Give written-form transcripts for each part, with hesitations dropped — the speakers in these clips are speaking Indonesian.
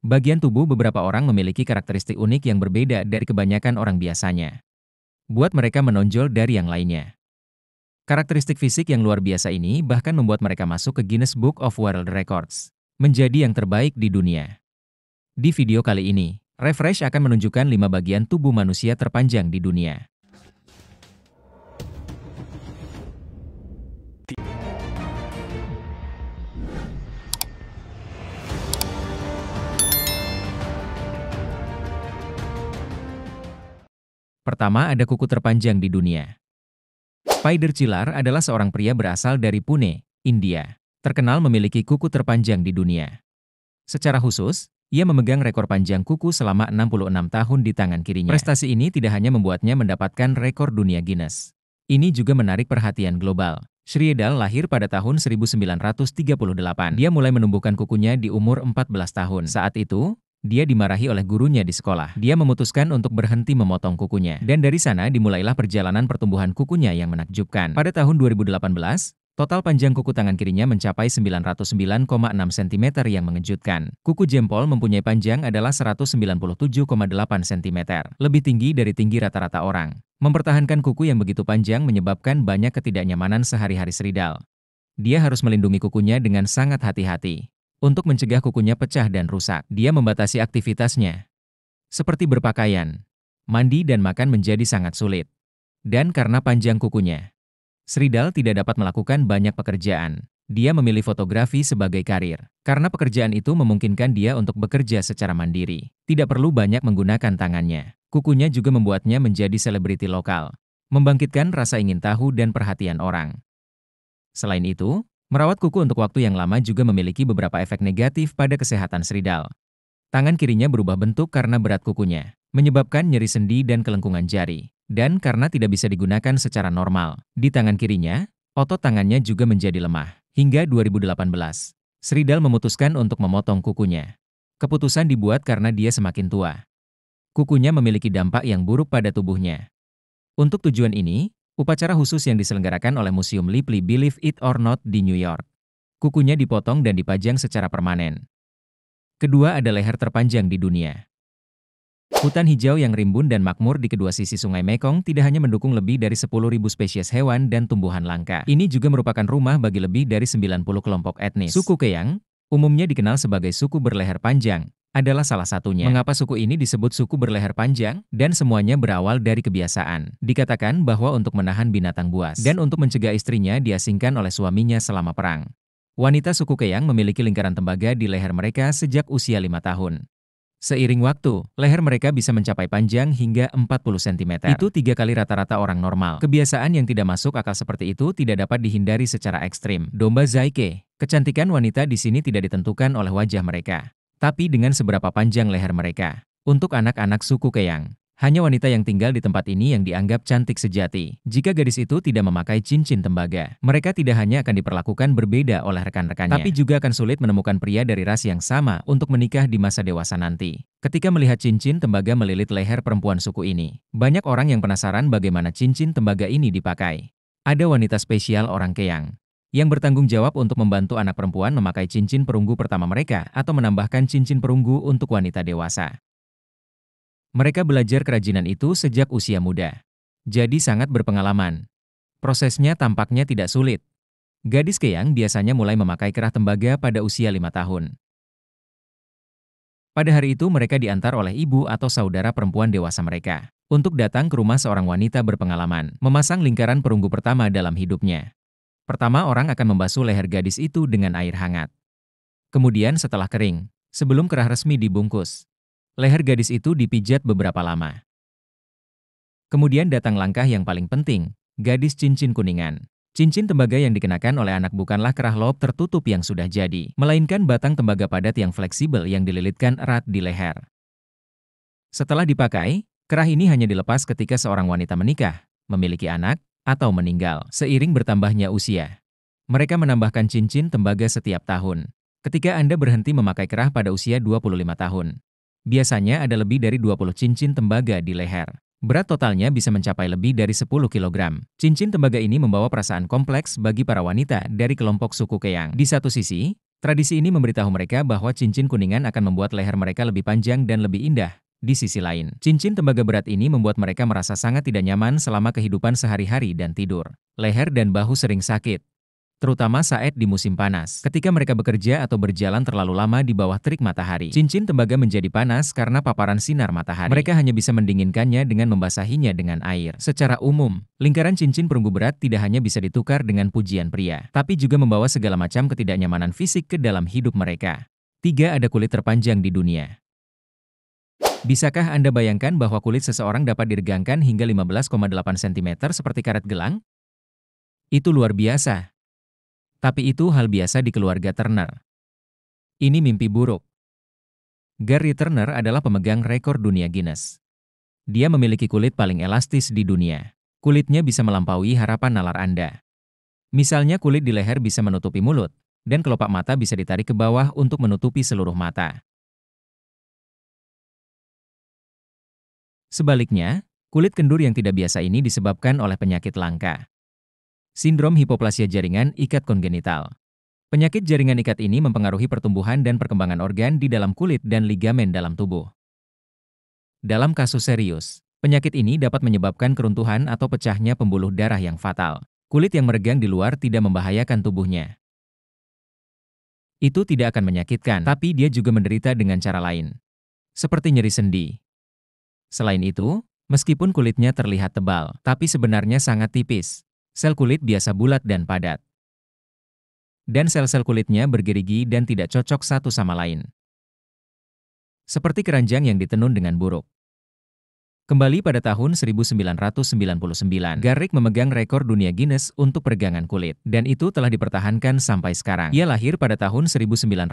Bagian tubuh beberapa orang memiliki karakteristik unik yang berbeda dari kebanyakan orang biasanya. Buat mereka menonjol dari yang lainnya. Karakteristik fisik yang luar biasa ini bahkan membuat mereka masuk ke Guinness Book of World Records, menjadi yang terbaik di dunia. Di video kali ini, Refresh akan menunjukkan 5 bagian tubuh manusia terpanjang di dunia. Pertama, ada kuku terpanjang di dunia. Spider Chilar adalah seorang pria berasal dari Pune, India. Terkenal memiliki kuku terpanjang di dunia. Secara khusus, ia memegang rekor panjang kuku selama 66 tahun di tangan kirinya. Prestasi ini tidak hanya membuatnya mendapatkan rekor dunia Guinness. Ini juga menarik perhatian global. Shridhar lahir pada tahun 1938. Dia mulai menumbuhkan kukunya di umur 14 tahun. Saat itu, dia dimarahi oleh gurunya di sekolah. Dia memutuskan untuk berhenti memotong kukunya. Dan dari sana dimulailah perjalanan pertumbuhan kukunya yang menakjubkan. Pada tahun 2018, total panjang kuku tangan kirinya mencapai 909,6 cm yang mengejutkan. Kuku jempol mempunyai panjang adalah 197,8 cm, lebih tinggi dari tinggi rata-rata orang. Mempertahankan kuku yang begitu panjang menyebabkan banyak ketidaknyamanan sehari-hari Shridhar. Dia harus melindungi kukunya dengan sangat hati-hati. Untuk mencegah kukunya pecah dan rusak, dia membatasi aktivitasnya, seperti berpakaian, mandi dan makan menjadi sangat sulit. Dan karena panjang kukunya, Shridhar tidak dapat melakukan banyak pekerjaan. Dia memilih fotografi sebagai karir. Karena pekerjaan itu memungkinkan dia untuk bekerja secara mandiri. Tidak perlu banyak menggunakan tangannya. Kukunya juga membuatnya menjadi selebriti lokal, membangkitkan rasa ingin tahu dan perhatian orang. Selain itu, merawat kuku untuk waktu yang lama juga memiliki beberapa efek negatif pada kesehatan Shridhar. Tangan kirinya berubah bentuk karena berat kukunya, menyebabkan nyeri sendi dan kelengkungan jari. Dan karena tidak bisa digunakan secara normal, di tangan kirinya, otot tangannya juga menjadi lemah. Hingga 2018, Shridhar memutuskan untuk memotong kukunya. Keputusan dibuat karena dia semakin tua. Kukunya memiliki dampak yang buruk pada tubuhnya. Untuk tujuan ini, upacara khusus yang diselenggarakan oleh Museum Ripley Believe It or Not di New York. Kukunya dipotong dan dipajang secara permanen. Kedua ada leher terpanjang di dunia. Hutan hijau yang rimbun dan makmur di kedua sisi Sungai Mekong tidak hanya mendukung lebih dari 10.000 spesies hewan dan tumbuhan langka. Ini juga merupakan rumah bagi lebih dari 90 kelompok etnis. Suku Keang, umumnya dikenal sebagai suku berleher panjang, adalah salah satunya. Mengapa suku ini disebut suku berleher panjang? Dan semuanya berawal dari kebiasaan. Dikatakan bahwa untuk menahan binatang buas dan untuk mencegah istrinya diasingkan oleh suaminya selama perang. Wanita suku Keang memiliki lingkaran tembaga di leher mereka sejak usia 5 tahun. Seiring waktu, leher mereka bisa mencapai panjang hingga 40 cm. Itu 3 kali rata-rata orang normal. Kebiasaan yang tidak masuk akal seperti itu tidak dapat dihindari secara ekstrim. Domba Zaike, kecantikan wanita di sini tidak ditentukan oleh wajah mereka, tapi dengan seberapa panjang leher mereka. Untuk anak-anak suku Keang, hanya wanita yang tinggal di tempat ini yang dianggap cantik sejati. Jika gadis itu tidak memakai cincin tembaga, mereka tidak hanya akan diperlakukan berbeda oleh rekan-rekannya, tapi juga akan sulit menemukan pria dari ras yang sama untuk menikah di masa dewasa nanti. Ketika melihat cincin tembaga melilit leher perempuan suku ini, banyak orang yang penasaran bagaimana cincin tembaga ini dipakai. Ada wanita spesial orang Keang yang bertanggung jawab untuk membantu anak perempuan memakai cincin perunggu pertama mereka atau menambahkan cincin perunggu untuk wanita dewasa. Mereka belajar kerajinan itu sejak usia muda, jadi sangat berpengalaman. Prosesnya tampaknya tidak sulit. Gadis Keang biasanya mulai memakai kerah tembaga pada usia 5 tahun. Pada hari itu mereka diantar oleh ibu atau saudara perempuan dewasa mereka untuk datang ke rumah seorang wanita berpengalaman, memasang lingkaran perunggu pertama dalam hidupnya. Pertama orang akan membasuh leher gadis itu dengan air hangat. Kemudian setelah kering, sebelum kerah resmi dibungkus, leher gadis itu dipijat beberapa lama. Kemudian datang langkah yang paling penting, gadis cincin kuningan. Cincin tembaga yang dikenakan oleh anak bukanlah kerah lob tertutup yang sudah jadi, melainkan batang tembaga padat yang fleksibel yang dililitkan erat di leher. Setelah dipakai, kerah ini hanya dilepas ketika seorang wanita menikah, memiliki anak, atau meninggal. Seiring bertambahnya usia, mereka menambahkan cincin tembaga setiap tahun. Ketika Anda berhenti memakai kerah pada usia 25 tahun, biasanya ada lebih dari 20 cincin tembaga di leher. Berat totalnya bisa mencapai lebih dari 10 kg. Cincin tembaga ini membawa perasaan kompleks bagi para wanita dari kelompok suku Keang. Di satu sisi, Tradisi ini memberitahu mereka bahwa cincin kuningan akan membuat leher mereka lebih panjang dan lebih indah. Di sisi lain, cincin tembaga berat ini membuat mereka merasa sangat tidak nyaman selama kehidupan sehari-hari dan tidur. Leher dan bahu sering sakit, terutama saat di musim panas. Ketika mereka bekerja atau berjalan terlalu lama di bawah terik matahari, cincin tembaga menjadi panas karena paparan sinar matahari. Mereka hanya bisa mendinginkannya dengan membasahinya dengan air. Secara umum, lingkaran cincin perunggu berat tidak hanya bisa ditukar dengan pujian pria, tapi juga membawa segala macam ketidaknyamanan fisik ke dalam hidup mereka. 3. Ada kulit terpanjang di dunia. Bisakah Anda bayangkan bahwa kulit seseorang dapat diregangkan hingga 15,8 cm seperti karet gelang? Itu luar biasa. Tapi itu hal biasa di keluarga Turner. Ini mimpi buruk. Gary Turner adalah pemegang rekor dunia Guinness. Dia memiliki kulit paling elastis di dunia. Kulitnya bisa melampaui harapan nalar Anda. Misalnya kulit di leher bisa menutupi mulut, dan kelopak mata bisa ditarik ke bawah untuk menutupi seluruh mata. Sebaliknya, kulit kendur yang tidak biasa ini disebabkan oleh penyakit langka. Sindrom hipoplasia jaringan ikat kongenital. Penyakit jaringan ikat ini mempengaruhi pertumbuhan dan perkembangan organ di dalam kulit dan ligamen dalam tubuh. Dalam kasus serius, penyakit ini dapat menyebabkan keruntuhan atau pecahnya pembuluh darah yang fatal. Kulit yang meregang di luar tidak membahayakan tubuhnya. Itu tidak akan menyakitkan, tapi dia juga menderita dengan cara lain, seperti nyeri sendi. Selain itu, meskipun kulitnya terlihat tebal, tapi sebenarnya sangat tipis. Sel kulit biasa bulat dan padat. Dan sel-sel kulitnya bergerigi dan tidak cocok satu sama lain. Seperti keranjang yang ditenun dengan buruk. Kembali pada tahun 1999, Garrick memegang rekor dunia Guinness untuk peregangan kulit. Dan itu telah dipertahankan sampai sekarang. Ia lahir pada tahun 1971.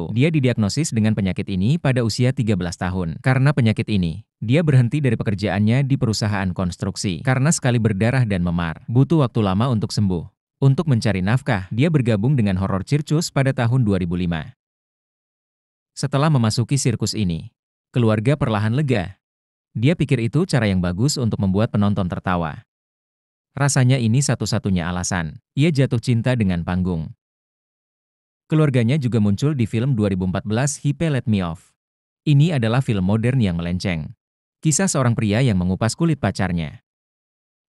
Dia didiagnosis dengan penyakit ini pada usia 13 tahun. Karena penyakit ini, dia berhenti dari pekerjaannya di perusahaan konstruksi. Karena sekali berdarah dan memar, butuh waktu lama untuk sembuh. Untuk mencari nafkah, dia bergabung dengan horor sirkus pada tahun 2005. Setelah memasuki sirkus ini, keluarga perlahan lega. Dia pikir itu cara yang bagus untuk membuat penonton tertawa. Rasanya ini satu-satunya alasan. Ia jatuh cinta dengan panggung. Keluarganya juga muncul di film 2014 He Let Me Off. Ini adalah film modern yang melenceng. Kisah seorang pria yang mengupas kulit pacarnya.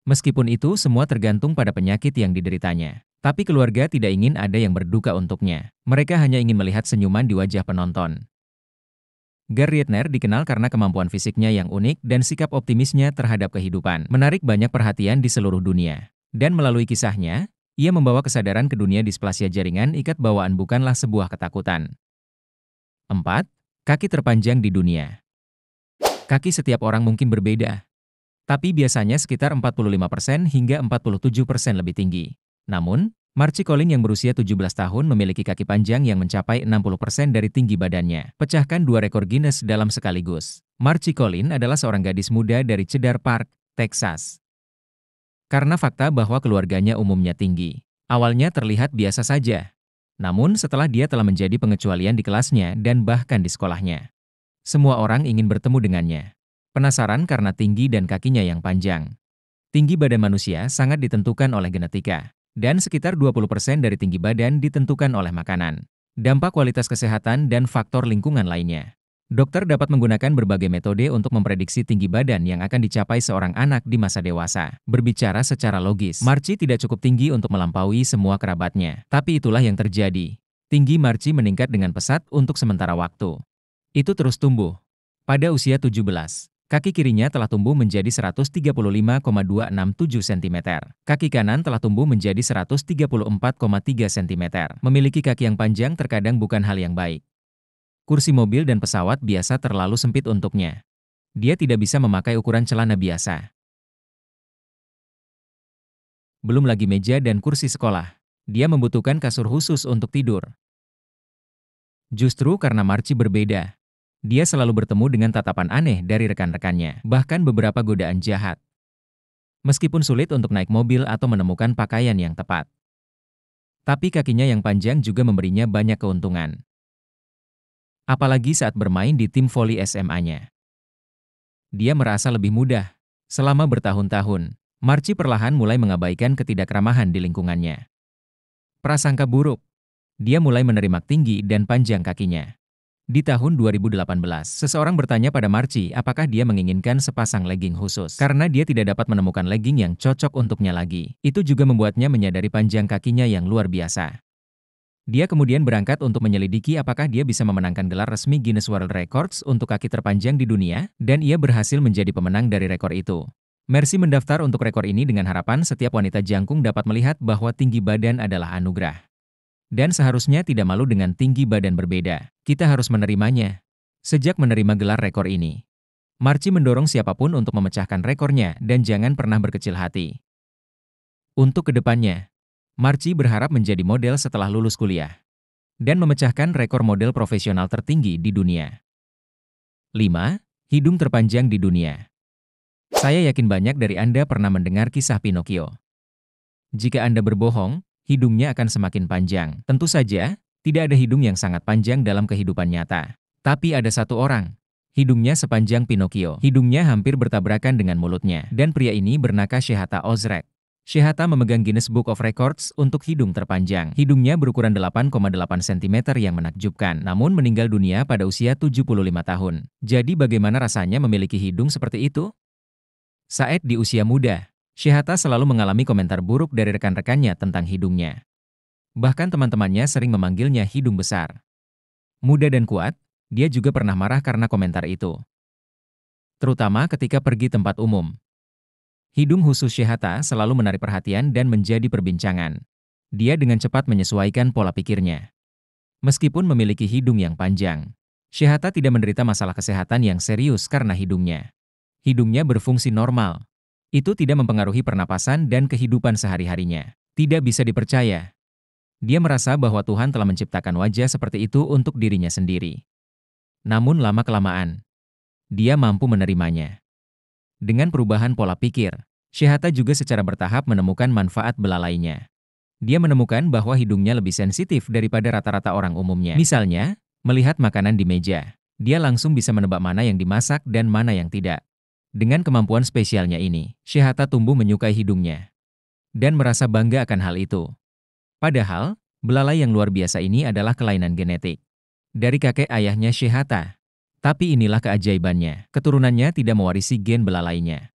Meskipun itu semua tergantung pada penyakit yang dideritanya. Tapi keluarga tidak ingin ada yang berduka untuknya. Mereka hanya ingin melihat senyuman di wajah penonton. Gary Turner dikenal karena kemampuan fisiknya yang unik dan sikap optimisnya terhadap kehidupan. Menarik banyak perhatian di seluruh dunia. Dan melalui kisahnya, ia membawa kesadaran ke dunia displasia jaringan ikat bawaan bukanlah sebuah ketakutan. 4. Kaki terpanjang di dunia. Kaki setiap orang mungkin berbeda. Tapi biasanya sekitar 45% hingga 47% lebih tinggi. Namun, Marci Collin yang berusia 17 tahun memiliki kaki panjang yang mencapai 60% dari tinggi badannya. Pecahkan 2 rekor Guinness dalam sekaligus. Marci Collin adalah seorang gadis muda dari Cedar Park, Texas. Karena fakta bahwa keluarganya umumnya tinggi, awalnya terlihat biasa saja. Namun setelah dia telah menjadi pengecualian di kelasnya dan bahkan di sekolahnya, semua orang ingin bertemu dengannya. Penasaran karena tinggi dan kakinya yang panjang. Tinggi badan manusia sangat ditentukan oleh genetika. Dan sekitar 20% dari tinggi badan ditentukan oleh makanan, dampak kualitas kesehatan dan faktor lingkungan lainnya. Dokter dapat menggunakan berbagai metode untuk memprediksi tinggi badan yang akan dicapai seorang anak di masa dewasa. Berbicara secara logis, Marci tidak cukup tinggi untuk melampaui semua kerabatnya. Tapi itulah yang terjadi. Tinggi Marci meningkat dengan pesat untuk sementara waktu. Itu terus tumbuh. Pada usia 17. Kaki kirinya telah tumbuh menjadi 135,267 cm. Kaki kanan telah tumbuh menjadi 134,3 cm. Memiliki kaki yang panjang terkadang bukan hal yang baik. Kursi mobil dan pesawat biasa terlalu sempit untuknya. Dia tidak bisa memakai ukuran celana biasa. Belum lagi meja dan kursi sekolah. Dia membutuhkan kasur khusus untuk tidur. Justru karena Marci berbeda, dia selalu bertemu dengan tatapan aneh dari rekan-rekannya, bahkan beberapa godaan jahat. Meskipun sulit untuk naik mobil atau menemukan pakaian yang tepat. Tapi kakinya yang panjang juga memberinya banyak keuntungan. Apalagi saat bermain di tim voli SMA-nya. Dia merasa lebih mudah. Selama bertahun-tahun, Marci perlahan mulai mengabaikan ketidakramahan di lingkungannya. Prasangka buruk. Dia mulai menerima tinggi dan panjang kakinya. Di tahun 2018, seseorang bertanya pada Marci apakah dia menginginkan sepasang legging khusus. Karena dia tidak dapat menemukan legging yang cocok untuknya lagi. Itu juga membuatnya menyadari panjang kakinya yang luar biasa. Dia kemudian berangkat untuk menyelidiki apakah dia bisa memenangkan gelar resmi Guinness World Records untuk kaki terpanjang di dunia, dan ia berhasil menjadi pemenang dari rekor itu. Mercy mendaftar untuk rekor ini dengan harapan setiap wanita jangkung dapat melihat bahwa tinggi badan adalah anugerah. Dan seharusnya tidak malu dengan tinggi badan berbeda. Kita harus menerimanya. Sejak menerima gelar rekor ini, Marci mendorong siapapun untuk memecahkan rekornya dan jangan pernah berkecil hati. Untuk kedepannya, Marci berharap menjadi model setelah lulus kuliah dan memecahkan rekor model profesional tertinggi di dunia. 5. Hidung terpanjang di dunia. Saya yakin banyak dari Anda pernah mendengar kisah Pinocchio. Jika Anda berbohong, hidungnya akan semakin panjang. Tentu saja, tidak ada hidung yang sangat panjang dalam kehidupan nyata. Tapi ada satu orang. Hidungnya sepanjang Pinocchio. Hidungnya hampir bertabrakan dengan mulutnya. Dan pria ini bernama Shehata Ozrek. Shehata memegang Guinness Book of Records untuk hidung terpanjang. Hidungnya berukuran 8,8 cm yang menakjubkan, namun meninggal dunia pada usia 75 tahun. Jadi bagaimana rasanya memiliki hidung seperti itu? Saat di usia muda, Shehata selalu mengalami komentar buruk dari rekan-rekannya tentang hidungnya. Bahkan teman-temannya sering memanggilnya hidung besar. Muda dan kuat, dia juga pernah marah karena komentar itu. Terutama ketika pergi tempat umum. Hidung khusus Shehata selalu menarik perhatian dan menjadi perbincangan. Dia dengan cepat menyesuaikan pola pikirnya. Meskipun memiliki hidung yang panjang, Shehata tidak menderita masalah kesehatan yang serius karena hidungnya. Hidungnya berfungsi normal. Itu tidak mempengaruhi pernapasan dan kehidupan sehari-harinya. Tidak bisa dipercaya. Dia merasa bahwa Tuhan telah menciptakan wajah seperti itu untuk dirinya sendiri. Namun lama-kelamaan, dia mampu menerimanya. Dengan perubahan pola pikir, Shehata juga secara bertahap menemukan manfaat belalainya. Dia menemukan bahwa hidungnya lebih sensitif daripada rata-rata orang umumnya. Misalnya, melihat makanan di meja, dia langsung bisa menebak mana yang dimasak dan mana yang tidak. Dengan kemampuan spesialnya ini, Shehata tumbuh menyukai hidungnya dan merasa bangga akan hal itu. Padahal, belalai yang luar biasa ini adalah kelainan genetik dari kakek ayahnya Shehata. Tapi inilah keajaibannya, keturunannya tidak mewarisi gen belalainya.